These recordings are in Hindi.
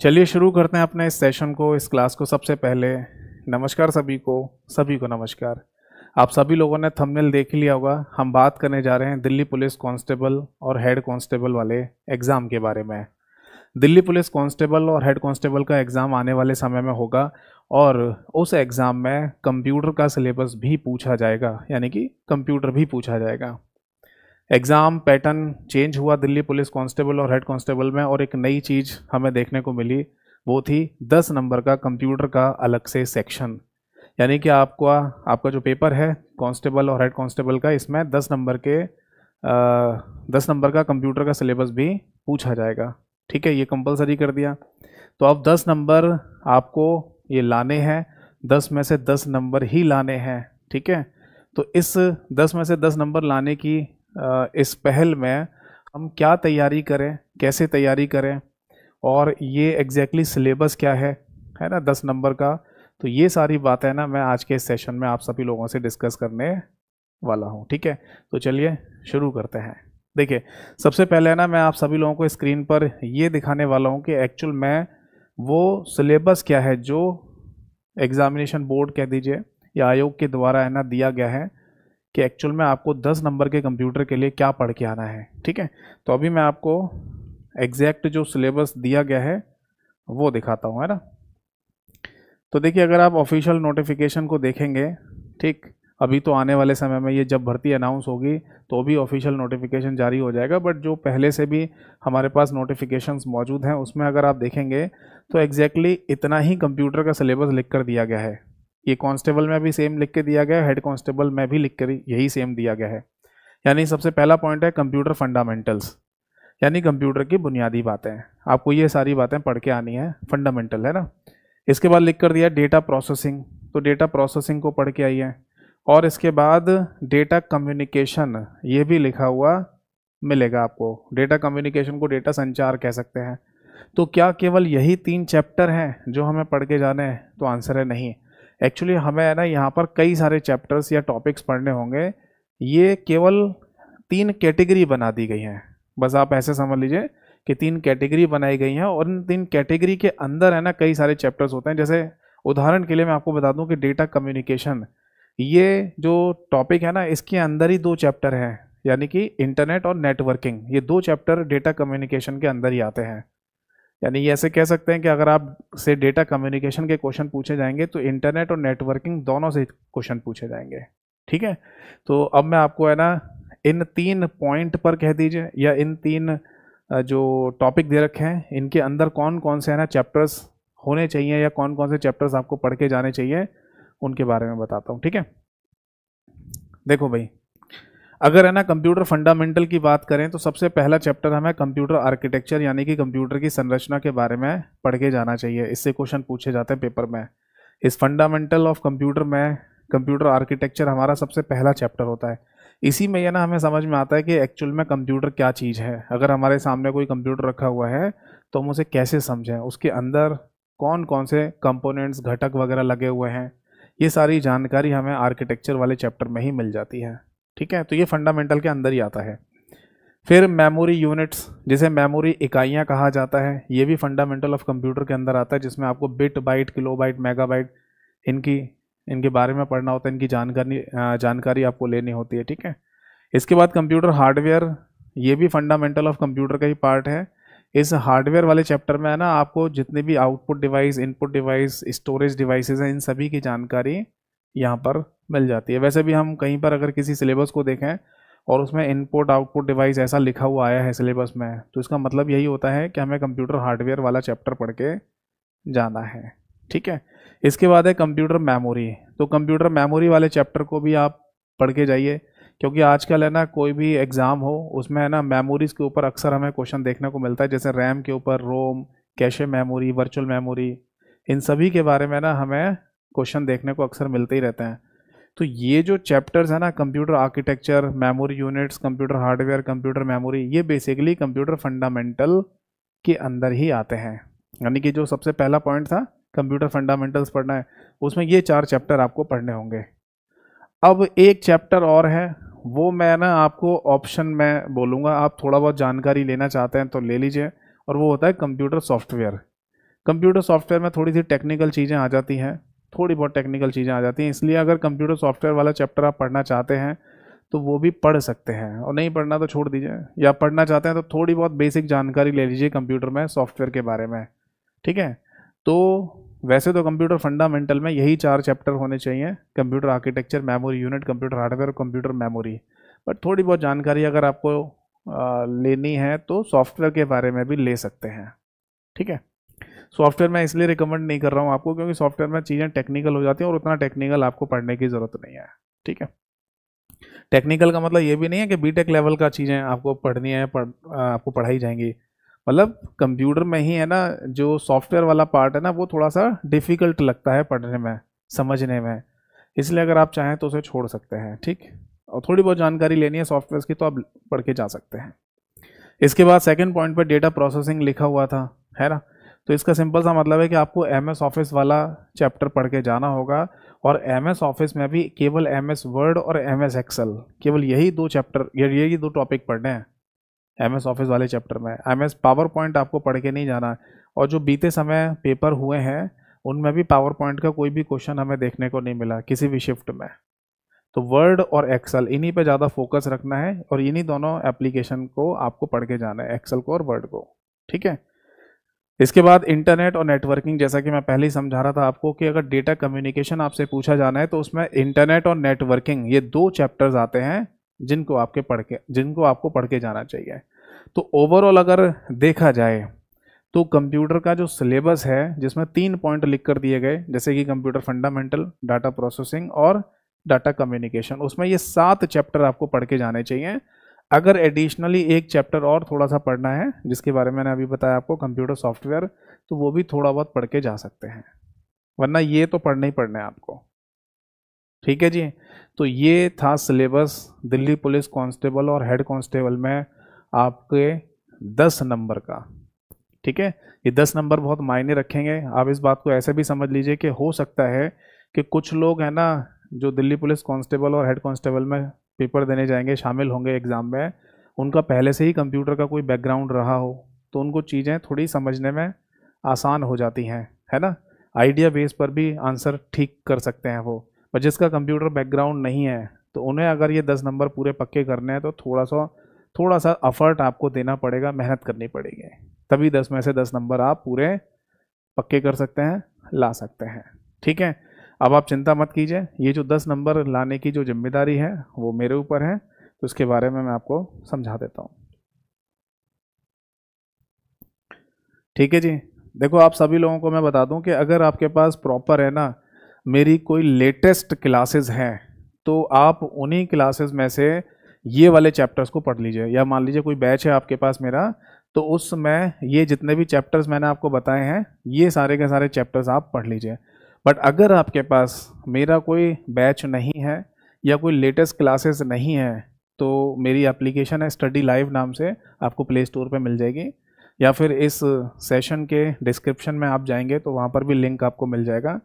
चलिए शुरू करते हैं अपने इस सेशन को, इस क्लास को। सबसे पहले नमस्कार सभी को नमस्कार। आप सभी लोगों ने थंबनेल देख लिया होगा। हम बात करने जा रहे हैं दिल्ली पुलिस कांस्टेबल और हेड कांस्टेबल वाले एग्ज़ाम के बारे में। दिल्ली पुलिस कांस्टेबल और हेड कांस्टेबल का एग्ज़ाम आने वाले समय में होगा और उस एग्ज़ाम में कंप्यूटर का सिलेबस भी पूछा जाएगा, यानी कि कंप्यूटर भी पूछा जाएगा। एग्ज़ाम पैटर्न चेंज हुआ दिल्ली पुलिस कांस्टेबल और हेड कांस्टेबल में, और एक नई चीज़ हमें देखने को मिली, वो थी 10 नंबर का कंप्यूटर का अलग से सेक्शन। यानी कि आपका जो पेपर है कांस्टेबल और हेड कांस्टेबल का, इसमें 10 नंबर का कंप्यूटर का सिलेबस भी पूछा जाएगा। ठीक है, ये कंपलसरी कर दिया। तो अब 10 नंबर आपको ये लाने हैं, 10 में से 10 नंबर ही लाने हैं। ठीक है, तो इस 10 में से 10 नंबर लाने की इस पहल में हम क्या तैयारी करें, कैसे तैयारी करें, और ये एग्जैक्टली सिलेबस क्या है ना 10 नंबर का। तो ये सारी बातें ना मैं आज के इस सेशन में आप सभी लोगों से डिस्कस करने वाला हूँ। ठीक है, तो चलिए शुरू करते हैं। देखिए, सबसे पहले ना मैं आप सभी लोगों को स्क्रीन पर ये दिखाने वाला हूँ कि एक्चुअल में वो सिलेबस क्या है जो एग्जामिनेशन बोर्ड कह दीजिए या आयोग के द्वारा है ना दिया गया है कि एक्चुअल में आपको 10 नंबर के कंप्यूटर के लिए क्या पढ़ के आना है। ठीक है, तो अभी मैं आपको एग्जैक्ट जो सिलेबस दिया गया है वो दिखाता हूँ, है ना। तो देखिए, अगर आप ऑफिशियल नोटिफिकेशन को देखेंगे, ठीक, अभी तो आने वाले समय में ये जब भर्ती अनाउंस होगी तो भी ऑफिशियल नोटिफिकेशन जारी हो जाएगा, बट जो पहले से भी हमारे पास नोटिफिकेशंस मौजूद हैं उसमें अगर आप देखेंगे तो एग्जैक्टली इतना ही कंप्यूटर का सिलेबस लिख कर दिया गया है। ये कांस्टेबल में भी सेम लिख के दिया गया है, हेड कांस्टेबल में भी लिख कर यही सेम दिया गया है। यानी सबसे पहला पॉइंट है कंप्यूटर फंडामेंटल्स, यानी कंप्यूटर की बुनियादी बातें। आपको ये सारी बातें पढ़ के आनी है, फंडामेंटल है ना। इसके बाद लिख कर दिया डेटा प्रोसेसिंग, तो डेटा प्रोसेसिंग को पढ़ के आइए। और इसके बाद डेटा कम्युनिकेशन, ये भी लिखा हुआ मिलेगा आपको। डेटा कम्युनिकेशन को डेटा संचार कह सकते हैं। तो क्या केवल यही 3 चैप्टर हैं जो हमें पढ़ के जाने हैं? तो आंसर है नहीं। एक्चुअली हमें है ना यहाँ पर कई सारे चैप्टर्स या टॉपिक्स पढ़ने होंगे। ये केवल 3 कैटेगरी बना दी गई हैं, बस आप ऐसे समझ लीजिए कि 3 कैटेगरी बनाई गई हैं, और इन 3 कैटेगरी के अंदर है ना कई सारे चैप्टर्स होते हैं। जैसे उदाहरण के लिए मैं आपको बता दूं कि डेटा कम्युनिकेशन, ये जो टॉपिक है ना, इसके अंदर ही 2 चैप्टर हैं, यानी कि इंटरनेट और नेटवर्किंग। ये 2 चैप्टर डेटा कम्युनिकेशन के अंदर ही आते हैं। यानी ये ऐसे कह सकते हैं कि अगर आप से डेटा कम्युनिकेशन के क्वेश्चन पूछे जाएंगे तो इंटरनेट और नेटवर्किंग दोनों से क्वेश्चन पूछे जाएंगे। ठीक है, तो अब मैं आपको है ना इन 3 पॉइंट पर कह दीजिए, या इन 3 जो टॉपिक दे रखे हैं इनके अंदर कौन कौन से है ना चैप्टर्स होने चाहिए, या कौन कौन से चैप्टर्स आपको पढ़ के जाने चाहिए, उनके बारे में बताता हूँ। ठीक है, देखो भाई, अगर है ना कंप्यूटर फंडामेंटल की बात करें तो सबसे पहला चैप्टर हमें कंप्यूटर आर्किटेक्चर, यानी कि कंप्यूटर की संरचना के बारे में पढ़ के जाना चाहिए। इससे क्वेश्चन पूछे जाते हैं पेपर में। इस फंडामेंटल ऑफ कंप्यूटर में कंप्यूटर आर्किटेक्चर हमारा सबसे पहला चैप्टर होता है। इसी में यह ना हमें समझ में आता है कि एक्चुअल में कंप्यूटर क्या चीज़ है। अगर हमारे सामने कोई कंप्यूटर रखा हुआ है तो हम उसे कैसे समझें, उसके अंदर कौन कौन से कंपोनेंट्स, घटक वगैरह लगे हुए हैं, ये सारी जानकारी हमें आर्किटेक्चर वाले चैप्टर में ही मिल जाती है। ठीक है, तो ये फंडामेंटल के अंदर ही आता है। फिर मेमोरी यूनिट्स, जिसे मेमोरी इकाइयाँ कहा जाता है, ये भी फंडामेंटल ऑफ कंप्यूटर के अंदर आता है, जिसमें आपको बिट, बाइट, किलोबाइट, मेगाबाइट इनके बारे में पढ़ना होता है, इनकी जानकारी आपको लेनी होती है। ठीक है, इसके बाद कंप्यूटर हार्डवेयर, ये भी फंडामेंटल ऑफ कंप्यूटर का ही पार्ट है। इस हार्डवेयर वाले चैप्टर में है ना आपको जितने भी output device, input device, storage devices हैं, इन सभी की जानकारी यहाँ पर मिल जाती है। वैसे भी हम कहीं पर अगर किसी सिलेबस को देखें और उसमें इनपुट आउटपुट डिवाइस ऐसा लिखा हुआ आया है सिलेबस में, तो इसका मतलब यही होता है कि हमें कंप्यूटर हार्डवेयर वाला चैप्टर पढ़ के जाना है। ठीक है, इसके बाद है कंप्यूटर मेमोरी। तो कंप्यूटर मेमोरी वाले चैप्टर को भी आप पढ़ के जाइए, क्योंकि आजकल है ना कोई भी एग्ज़ाम हो उसमें है ना मेमोरीज़ के ऊपर अक्सर हमें क्वेश्चन देखने को मिलता है। जैसे रैम के ऊपर रोम, कैशे मेमोरी, वर्चुअल मेमोरी, इन सभी के बारे में ना हमें क्वेश्चन देखने को अक्सर मिलते ही रहते हैं। तो ये जो चैप्टर्स है ना, computer architecture, memory units, computer hardware, computer memory, ये बेसिकली कंप्यूटर फंडामेंटल के अंदर ही आते हैं। यानी कि जो सबसे पहला पॉइंट था कंप्यूटर फंडामेंटल्स पढ़ना है, उसमें ये 4 चैप्टर आपको पढ़ने होंगे। अब एक चैप्टर और है, वो मैं ना आपको ऑप्शन में बोलूँगा, आप थोड़ा बहुत जानकारी लेना चाहते हैं तो ले लीजिए, और वो होता है कंप्यूटर सॉफ्टवेयर। कंप्यूटर सॉफ्टवेयर में थोड़ी सी टेक्निकल चीज़ें आ जाती हैं, थोड़ी बहुत टेक्निकल चीज़ें आ जाती हैं, इसलिए अगर कंप्यूटर सॉफ्टवेयर वाला चैप्टर आप पढ़ना चाहते हैं तो वो भी पढ़ सकते हैं, और नहीं पढ़ना तो छोड़ दीजिए, या पढ़ना चाहते हैं तो थोड़ी बहुत बेसिक जानकारी ले लीजिए कंप्यूटर में सॉफ्टवेयर के बारे में, ठीक है। तो वैसे तो कंप्यूटर फंडामेंटल में यही 4 चैप्टर होने चाहिए, computer architecture, memory unit, computer hardware और कंप्यूटर मेमोरी। बट थोड़ी बहुत जानकारी अगर आपको लेनी है तो सॉफ्टवेयर के बारे में भी ले सकते हैं, ठीक है। सॉफ्टवेयर मैं इसलिए रिकमेंड नहीं कर रहा हूँ आपको क्योंकि सॉफ्टवेयर में चीज़ें टेक्निकल हो जाती हैं और उतना टेक्निकल आपको पढ़ने की ज़रूरत नहीं है, ठीक है। टेक्निकल का मतलब ये भी नहीं है कि बीटेक लेवल का चीज़ें आपको पढ़नी है, आपको पढ़ाई जाएंगी। मतलब कंप्यूटर में ही है ना, जो सॉफ्टवेयर वाला पार्ट है ना वो थोड़ा सा डिफ़िकल्ट लगता है पढ़ने में, समझने में, इसलिए अगर आप चाहें तो उसे छोड़ सकते हैं, ठीक। और थोड़ी बहुत जानकारी लेनी है सॉफ्टवेयर की तो आप पढ़ के जा सकते हैं। इसके बाद सेकंड पॉइंट पर डेटा प्रोसेसिंग लिखा हुआ था, है ना। तो इसका सिंपल सा मतलब है कि आपको एमएस ऑफिस वाला चैप्टर पढ़ के जाना होगा, और एमएस ऑफिस में भी केवल एमएस वर्ड और एमएस एक्सेल, केवल यही 2 चैप्टर, यही 2 टॉपिक पढ़ने हैं एमएस ऑफिस वाले चैप्टर में। एमएस पावर पॉइंट आपको पढ़ के नहीं जाना है, और जो बीते समय पेपर हुए हैं उनमें भी पावर पॉइंट का कोई भी क्वेश्चन हमें देखने को नहीं मिला किसी भी शिफ्ट में। तो वर्ड और एक्सेल इन्हीं पे ज़्यादा फोकस रखना है, और इन्हीं दोनों एप्लीकेशन को आपको पढ़ के जाना है, एक्सेल को और वर्ड को, ठीक है। इसके बाद इंटरनेट और नेटवर्किंग, जैसा कि मैं पहले ही समझा रहा था आपको कि अगर डेटा कम्युनिकेशन आपसे पूछा जाना है तो उसमें इंटरनेट और नेटवर्किंग ये 2 चैप्टर्स आते हैं जिनको आपको पढ़ के जाना चाहिए। तो ओवरऑल अगर देखा जाए तो कंप्यूटर का जो सिलेबस है जिसमें 3 पॉइंट लिख कर दिए गए, जैसे कि कंप्यूटर फंडामेंटल, डाटा प्रोसेसिंग और डाटा कम्युनिकेशन, उसमें ये 7 चैप्टर आपको पढ़ के जाने चाहिए। अगर एडिशनली एक चैप्टर और थोड़ा सा पढ़ना है जिसके बारे में मैंने अभी बताया आपको, कंप्यूटर सॉफ्टवेयर, तो वो भी थोड़ा बहुत पढ़ के जा सकते हैं, वरना ये तो पढ़ना ही पढ़ना है आपको, ठीक है जी। तो ये था सिलेबस दिल्ली पुलिस कांस्टेबल और हेड कांस्टेबल में आपके 10 नंबर का, ठीक है। ये 10 नंबर बहुत मायने रखेंगे। आप इस बात को ऐसे भी समझ लीजिए कि हो सकता है कि कुछ लोग हैं ना जो दिल्ली पुलिस कांस्टेबल और हेड कांस्टेबल में पेपर देने जाएंगे, शामिल होंगे एग्ज़ाम में, उनका पहले से ही कंप्यूटर का कोई बैकग्राउंड रहा हो, तो उनको चीज़ें थोड़ी समझने में आसान हो जाती हैं, है ना। आइडिया बेस पर भी आंसर ठीक कर सकते हैं वो। पर जिसका कंप्यूटर बैकग्राउंड नहीं है तो उन्हें अगर ये 10 नंबर पूरे पक्के करने हैं तो थोड़ा सा एफर्ट आपको देना पड़ेगा, मेहनत करनी पड़ेगी, तभी 10 में से 10 नंबर आप पूरे पक्के कर सकते हैं, ला सकते हैं, ठीक है। अब आप चिंता मत कीजिए, ये जो 10 नंबर लाने की जो जिम्मेदारी है वो मेरे ऊपर है, तो इसके बारे में मैं आपको समझा देता हूँ, ठीक है जी। देखो आप सभी लोगों को मैं बता दूं कि अगर आपके पास प्रॉपर है ना मेरी कोई लेटेस्ट क्लासेस हैं तो आप उन्हीं क्लासेस में से ये वाले चैप्टर्स को पढ़ लीजिए, या मान लीजिए कोई बैच है आपके पास मेरा, तो उसमें ये जितने भी चैप्टर्स मैंने आपको बताए हैं ये सारे के सारे चैप्टर्स आप पढ़ लीजिए। बट अगर आपके पास मेरा कोई बैच नहीं है या कोई लेटेस्ट क्लासेस नहीं है तो मेरी एप्लीकेशन है स्टडी लाइव नाम से, आपको प्ले स्टोर पे मिल जाएगी, या फिर इस सेशन के डिस्क्रिप्शन में आप जाएंगे तो वहाँ पर भी लिंक आपको मिल जाएगा,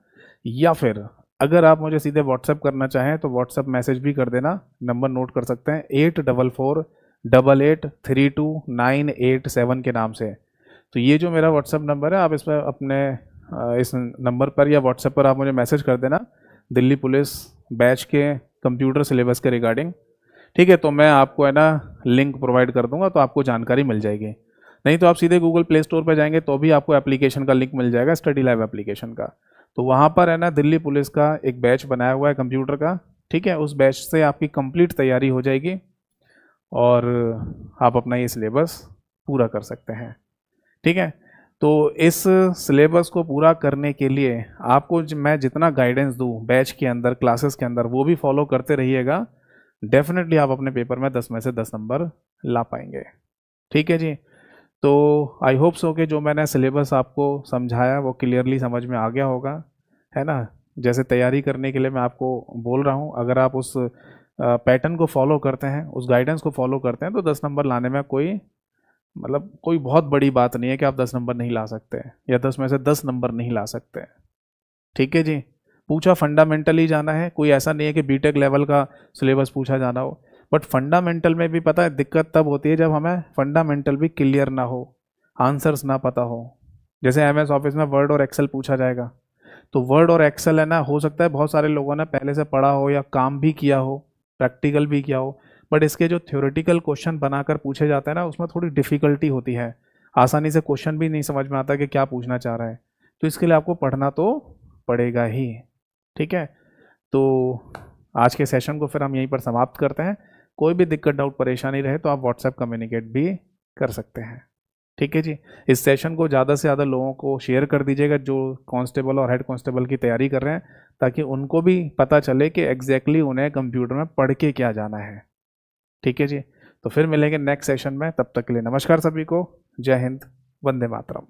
या फिर अगर आप मुझे सीधे व्हाट्सएप करना चाहें तो व्हाट्सएप मैसेज भी कर देना, नंबर नोट कर सकते हैं 8448832987 के नाम से। तो ये जो मेरा व्हाट्सएप नंबर है, आप इस पर अपने इस नंबर पर या व्हाट्सएप पर आप मुझे मैसेज कर देना दिल्ली पुलिस बैच के कंप्यूटर सिलेबस के रिगार्डिंग, ठीक है। तो मैं आपको है ना लिंक प्रोवाइड कर दूंगा तो आपको जानकारी मिल जाएगी। नहीं तो आप सीधे गूगल प्ले स्टोर पर जाएंगे तो भी आपको एप्लीकेशन का लिंक मिल जाएगा, स्टडी लाइव एप्लीकेशन का। तो वहाँ पर है ना दिल्ली पुलिस का एक बैच बनाया हुआ है कंप्यूटर का, ठीक है। उस बैच से आपकी कंप्लीट तैयारी हो जाएगी और आप अपना ये सिलेबस पूरा कर सकते हैं, ठीक है। तो इस सिलेबस को पूरा करने के लिए आपको मैं जितना गाइडेंस दूँ बैच के अंदर, क्लासेस के अंदर, वो भी फॉलो करते रहिएगा, डेफिनेटली आप अपने पेपर में 10 में से 10 नंबर ला पाएंगे, ठीक है जी। तो आई होप सो कि जो मैंने सिलेबस आपको समझाया वो क्लियरली समझ में आ गया होगा, है ना। जैसे तैयारी करने के लिए मैं आपको बोल रहा हूँ, अगर आप उस पैटर्न को फॉलो करते हैं, उस गाइडेंस को फॉलो करते हैं तो 10 नंबर लाने में कोई बहुत बड़ी बात नहीं है कि आप 10 नंबर नहीं ला सकते या 10 में से 10 नंबर नहीं ला सकते, ठीक है जी। पूछा फंडामेंटली जाना है, कोई ऐसा नहीं है कि बीटेक लेवल का सिलेबस पूछा जाना हो, बट फंडामेंटल में भी पता है दिक्कत तब होती है जब हमें फंडामेंटल भी क्लियर ना हो, आंसर्स ना पता हो, जैसे एमएस ऑफिस में वर्ड और एक्सेल पूछा जाएगा, तो वर्ड और एक्सेल है ना, हो सकता है बहुत सारे लोगों ने पहले से पढ़ा हो या काम भी किया हो, प्रैक्टिकल भी किया हो, बट इसके जो थ्योरेटिकल क्वेश्चन बनाकर पूछे जाते हैं ना, उसमें थोड़ी डिफिकल्टी होती है, आसानी से क्वेश्चन भी नहीं समझ में आता कि क्या पूछना चाह रहा है। तो इसके लिए आपको पढ़ना तो पड़ेगा ही। ठीक है, तो आज के सेशन को फिर हम यहीं पर समाप्त करते हैं। कोई भी दिक्कत, डाउट, परेशानी रहे तो आप व्हाट्सएप कम्युनिकेट भी कर सकते हैं। ठीक है जी, इस सेशन को ज़्यादा से ज़्यादा लोगों को शेयर कर दीजिएगा जो कांस्टेबल और हेड कांस्टेबल की तैयारी कर रहे हैं, ताकि उनको भी पता चले कि एग्जैक्टली उन्हें कंप्यूटर में पढ़ के क्या जाना है। ठीक है जी, तो फिर मिलेंगे नेक्स्ट सेशन में, तब तक के लिए नमस्कार सभी को, जय हिंद, वंदे मातरम।